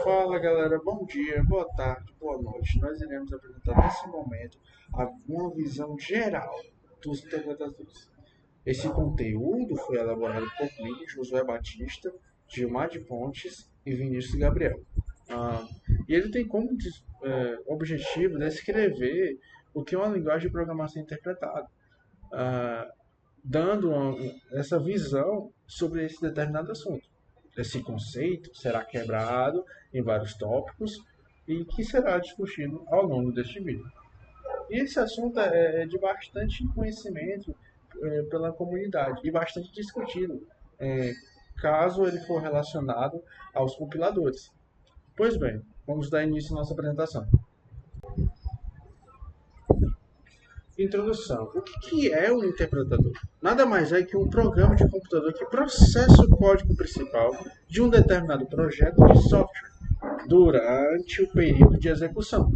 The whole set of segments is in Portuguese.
Fala galera, bom dia, boa tarde, boa noite. Nós iremos apresentar nesse momento uma visão geral dos interpretadores. Esse conteúdo foi elaborado por mim, Josué Batista, Gilmar de Pontes e Vinícius Gabriel. E ele tem como objetivo descrever o que é uma linguagem de programação interpretada, ah, dando essa visão sobre esse determinado assunto. Esse conceito será quebrado em vários tópicos e que será discutido ao longo deste vídeo. E esse assunto é de bastante conhecimento pela comunidade e bastante discutido, é, caso ele for relacionado aos compiladores. Pois bem, vamos dar início à nossa apresentação. Introdução. O que é um interpretador? Nada mais é que um programa de computador que processa o código principal de um determinado projeto de software durante o período de execução,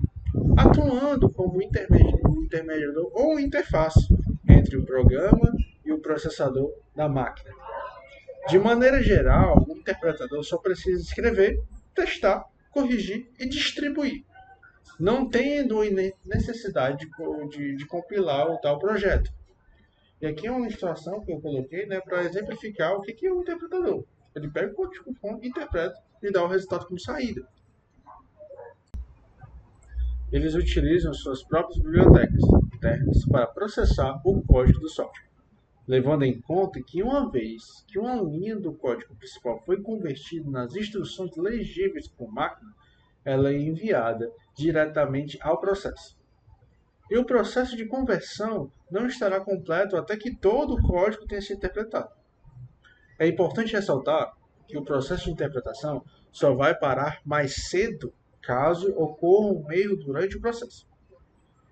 atuando como intermediador ou interface entre o programa e o processador da máquina. De maneira geral, o interpretador só precisa escrever, testar, corrigir e distribuir, não tendo necessidade de compilar o tal projeto. E aqui é uma ilustração que eu coloquei, né, para exemplificar o que é um interpretador. Ele pega o código-fonte, interpreta e dá o resultado como saída. Eles utilizam suas próprias bibliotecas internas para processar o código do software, levando em conta que uma vez que uma linha do código principal foi convertida nas instruções legíveis por máquina, ela é enviada diretamente ao processo. E o processo de conversão não estará completo até que todo o código tenha sido interpretado. É importante ressaltar que o processo de interpretação só vai parar mais cedo caso ocorra um erro durante o processo.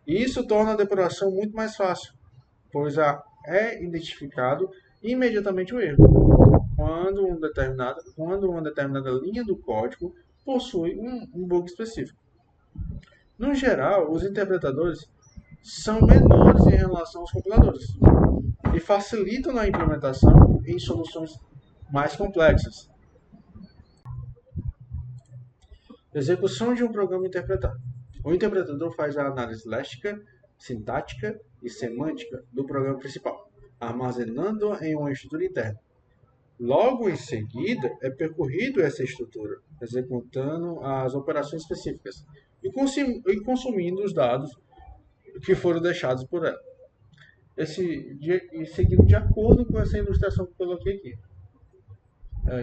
E isso torna a depuração muito mais fácil, pois é identificado imediatamente o erro, quando uma determinada linha do código possui um bug específico. No geral, os interpretadores são menores em relação aos compiladores e facilitam a implementação em soluções mais complexas. Execução de um programa interpretado. O interpretador faz a análise léstica, sintática e semântica do programa principal, armazenando em uma estrutura interna. Logo em seguida, é percorrido essa estrutura, executando as operações específicas e consumindo os dados que foram deixados por ela. E seguindo de acordo com essa ilustração que eu coloquei aqui.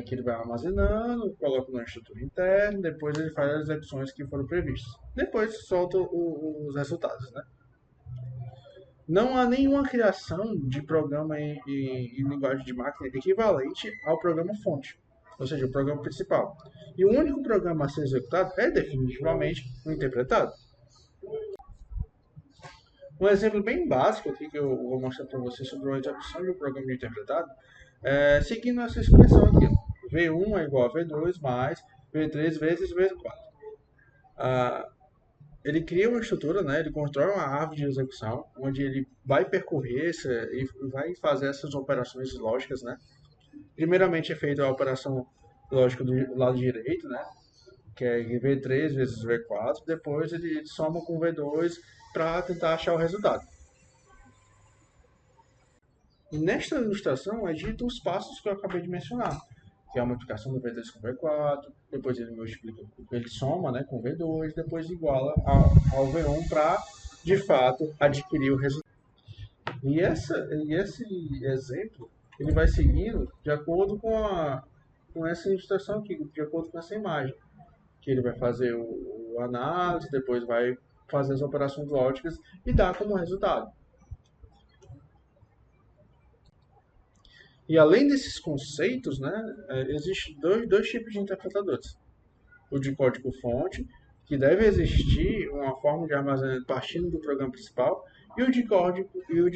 Que ele vai armazenando, coloca na estrutura interna, depois ele faz as execuções que foram previstas. Depois solta os resultados, né? Não há nenhuma criação de programa em linguagem de máquina equivalente ao programa fonte, ou seja, o programa principal. E o único programa a ser executado é definitivamente o interpretado. Um exemplo bem básico aqui que eu vou mostrar para vocês sobre a execução de um programa de interpretado seguindo essa expressão aqui. V1 é igual a V2 mais V3 vezes V4. Ele cria uma estrutura, né? Ele constrói uma árvore de execução, onde ele vai percorrer e vai fazer essas operações lógicas, né? Primeiramente é feita a operação lógica do lado direito, né? Que é V3 vezes V4. Depois ele soma com V2 para tentar achar o resultado. E nesta ilustração é dito os passos que eu acabei de mencionar, que é a multiplicação do V3 com V4, depois ele soma, né, com V2, depois iguala ao V1 para, de fato, adquirir o resultado. E esse exemplo ele vai seguindo de acordo com essa ilustração aqui, de acordo com essa imagem, que ele vai fazer o análise, depois vai fazer as operações lógicas e dá como resultado. E além desses conceitos, né, existem dois tipos de interpretadores. O de código-fonte, que deve existir uma forma de armazenamento partindo do programa principal, e o de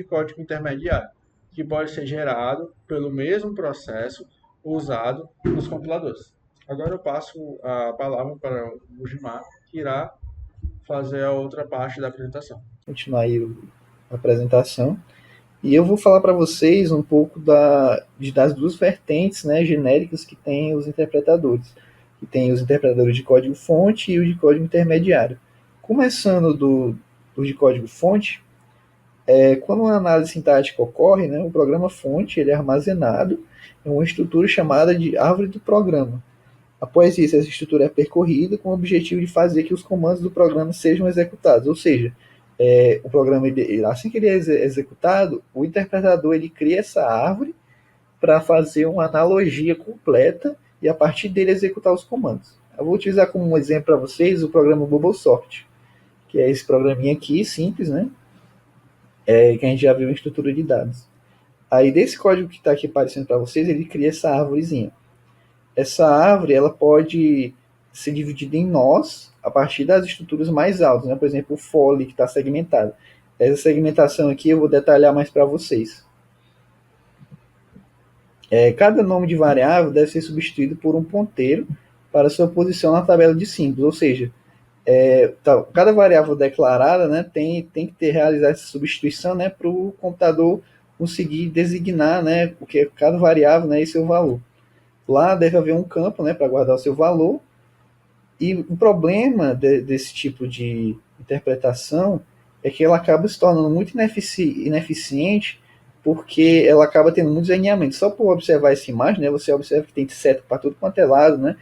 código intermediário, que pode ser gerado pelo mesmo processo usado nos compiladores. Agora eu passo a palavra para o Gilmar, que irá fazer a outra parte da apresentação. Continuar aí a apresentação. E eu vou falar para vocês um pouco das duas vertentes, né, genéricas que tem os interpretadores, E tem os interpretadores de código-fonte e o de código intermediário. Começando do de código-fonte, quando uma análise sintática ocorre, né, o programa-fonte ele é armazenado em uma estrutura chamada de árvore do programa. Após isso, essa estrutura é percorrida com o objetivo de fazer que os comandos do programa sejam executados. Ou seja, o programa, assim que ele é executado, o interpretador ele cria essa árvore para fazer uma analogia completa e a partir dele executar os comandos. Eu vou utilizar como um exemplo para vocês o programa BubbleSoft, que é esse programinha aqui, simples, né? Que a gente já viu em estrutura de dados. Aí desse código que está aqui aparecendo para vocês, ele cria essa árvorezinha. Essa árvore ela pode ser dividida em nós a partir das estruturas mais altas, né? Por exemplo, o for que está segmentado. Essa segmentação aqui eu vou detalhar mais para vocês. Cada nome de variável deve ser substituído por um ponteiro para sua posição na tabela de símbolos, ou seja, cada variável declarada, né, tem que realizar essa substituição, né, para o computador conseguir designar, né, o que é cada variável, né, e seu valor. Lá deve haver um campo, né, para guardar o seu valor. E o problema desse tipo de interpretação é que ela acaba se tornando muito ineficiente porque ela acaba tendo muitos alinhamentos. Só por observar essa imagem, né, você observa que tem seta para tudo quanto é lado, né?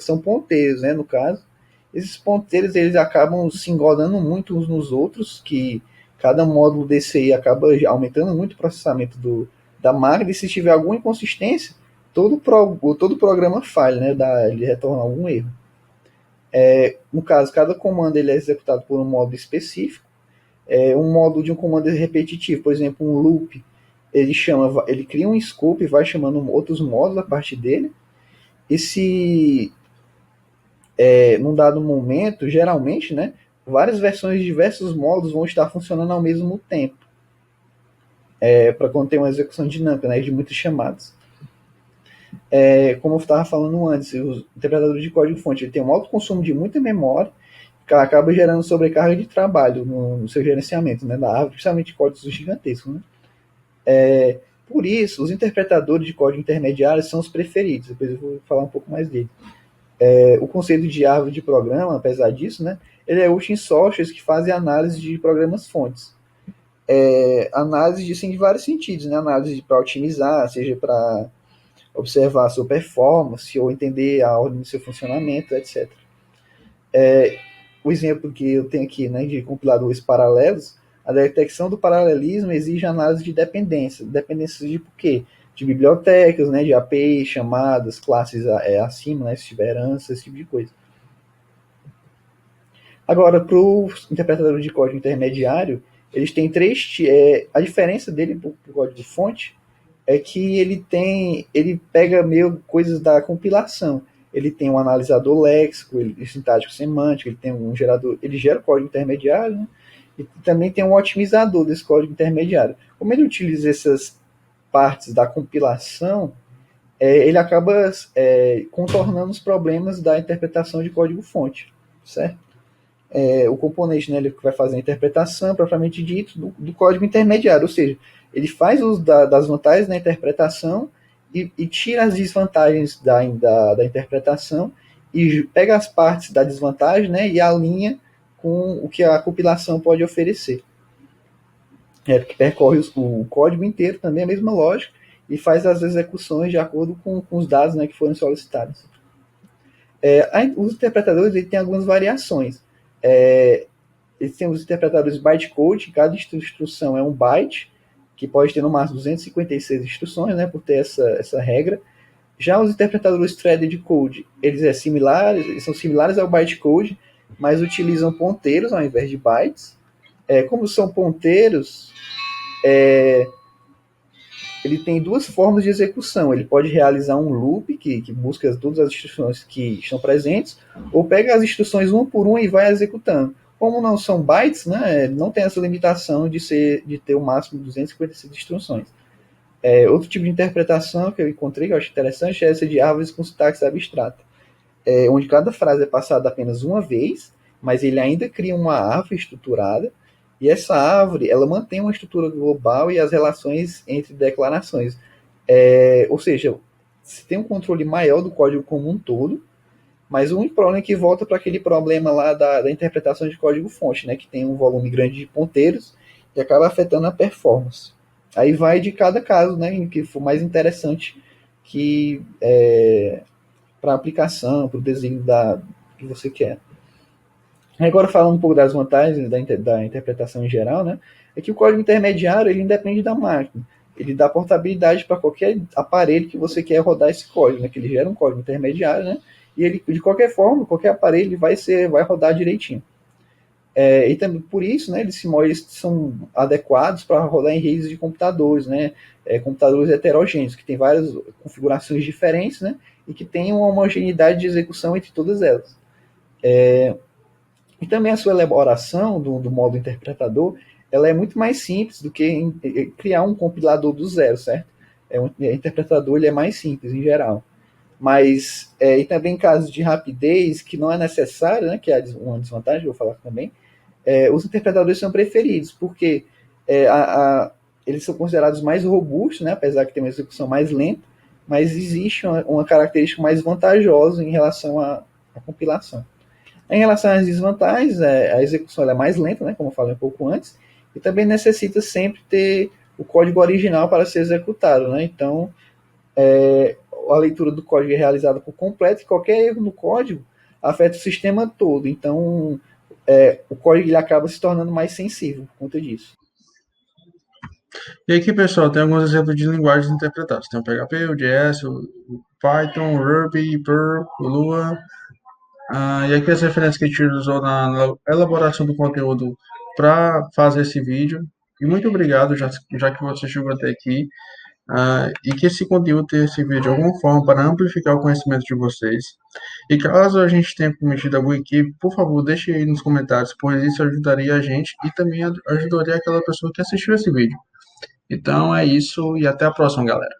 São ponteiros, né, no caso. Esses ponteiros eles acabam se engodando muito uns nos outros, que cada módulo desse aí acaba aumentando muito o processamento da máquina, e se tiver alguma inconsistência, todo o programa falha, né? Ele retorna algum erro. No caso, cada comando ele é executado por um módulo específico. Um módulo de um comando repetitivo, por exemplo, um loop, ele cria um scope e vai chamando outros módulos a partir dele. E se num dado momento, geralmente, né, várias versões de diversos módulos vão estar funcionando ao mesmo tempo, para conter uma execução dinâmica, né, de muitas chamadas. Como eu estava falando antes, os interpretadores de código-fonte tem um alto consumo de muita memória, que acaba gerando sobrecarga de trabalho no seu gerenciamento, né, da árvore, principalmente códigos gigantescos. Né? Por isso, os interpretadores de código intermediário são os preferidos. Depois eu vou falar um pouco mais dele. O conceito de árvore de programa, apesar disso, né, ele é útil em softwares que fazem análise de programas-fontes. Análise de vários sentidos, né? Análise para otimizar, seja para observar a sua performance ou entender a ordem do seu funcionamento, etc. O exemplo que eu tenho aqui, né, de compiladores paralelos, a detecção do paralelismo exige análise de dependência. Dependências de quê? De bibliotecas, né, de API, chamadas, classes acima, né, se tiver herança, esse tipo de coisa. Agora, para o interpretador de código intermediário, eles têm a diferença dele para o código-fonte é que ele pega meio coisas da compilação. Ele tem um analisador léxico, sintático semântico, ele tem um gerador, ele gera código intermediário, né? E também tem um otimizador desse código intermediário. Como ele utiliza essas partes da compilação, ele acaba contornando os problemas da interpretação de código-fonte, certo? O componente, né, ele vai fazer a interpretação, propriamente dito, do código intermediário, ou seja, ele faz uso das vantagens da interpretação e tira as desvantagens da interpretação e pega as partes da desvantagem, né, e alinha com o que a compilação pode oferecer. Porque percorre o código inteiro, também a mesma lógica, e faz as execuções de acordo com os dados, né, que foram solicitados. Os interpretadores ele tem algumas variações. Eles têm os interpretadores bytecode, cada instrução é um byte, que pode ter no máximo 256 instruções, né, por ter essa regra. Já os interpretadores threaded code, eles são similares ao bytecode, mas utilizam ponteiros ao invés de bytes. Como são ponteiros, ele tem duas formas de execução. Ele pode realizar um loop, que busca todas as instruções que estão presentes, ou pega as instruções uma por uma e vai executando. Como não são bytes, né, não tem essa limitação de ter o máximo de 256 instruções. Outro tipo de interpretação que eu encontrei, que eu acho interessante, é essa de árvores com sintaxe abstrata, onde cada frase é passada apenas uma vez, mas ele ainda cria uma árvore estruturada, e essa árvore ela mantém uma estrutura global e as relações entre declarações. Ou seja, se tem um controle maior do código como um todo, mas o único problema é que volta para aquele problema lá da interpretação de código-fonte, né, que tem um volume grande de ponteiros e acaba afetando a performance. Aí vai de cada caso, né, em que for mais interessante que para a aplicação, para o desenho que você quer. Agora falando um pouco das vantagens da interpretação em geral, né, é que o código intermediário ele independe da máquina. Ele dá portabilidade para qualquer aparelho que você quer rodar esse código, né, que ele gera um código intermediário, né, e ele de qualquer forma, qualquer aparelho vai rodar direitinho. E também por isso, né, eles são adequados para rodar em redes de computadores, né, computadores heterogêneos que têm várias configurações diferentes, né, e que têm uma homogeneidade de execução entre todas elas. E também a sua elaboração do modo interpretador, ela é muito mais simples do que criar um compilador do zero, certo? O interpretador ele é mais simples em geral. Mas, e também em casos de rapidez, que não é necessário, né, que é uma desvantagem, vou falar também, os interpretadores são preferidos, porque eles são considerados mais robustos, né, apesar de ter uma execução mais lenta, mas existe uma característica mais vantajosa em relação à compilação. Em relação às desvantagens, a execução é mais lenta, né, como eu falei um pouco antes, e também necessita sempre ter o código original para ser executado. Né? Então, a leitura do código é realizada por completo e qualquer erro no código afeta o sistema todo. Então, o código ele acaba se tornando mais sensível por conta disso. E aqui, pessoal, tem alguns exemplos de linguagens interpretadas. Tem o PHP, o JS, o Python, o Ruby, Perl, o Lua. E aqui as referências que a gente usou na elaboração do conteúdo para fazer esse vídeo. E muito obrigado, já que você chegou até aqui. E que esse conteúdo tenha servido de alguma forma para amplificar o conhecimento de vocês. E caso a gente tenha cometido algum equívoco, por favor, deixe aí nos comentários, pois isso ajudaria a gente e também ajudaria aquela pessoa que assistiu esse vídeo. Então é isso e até a próxima, galera.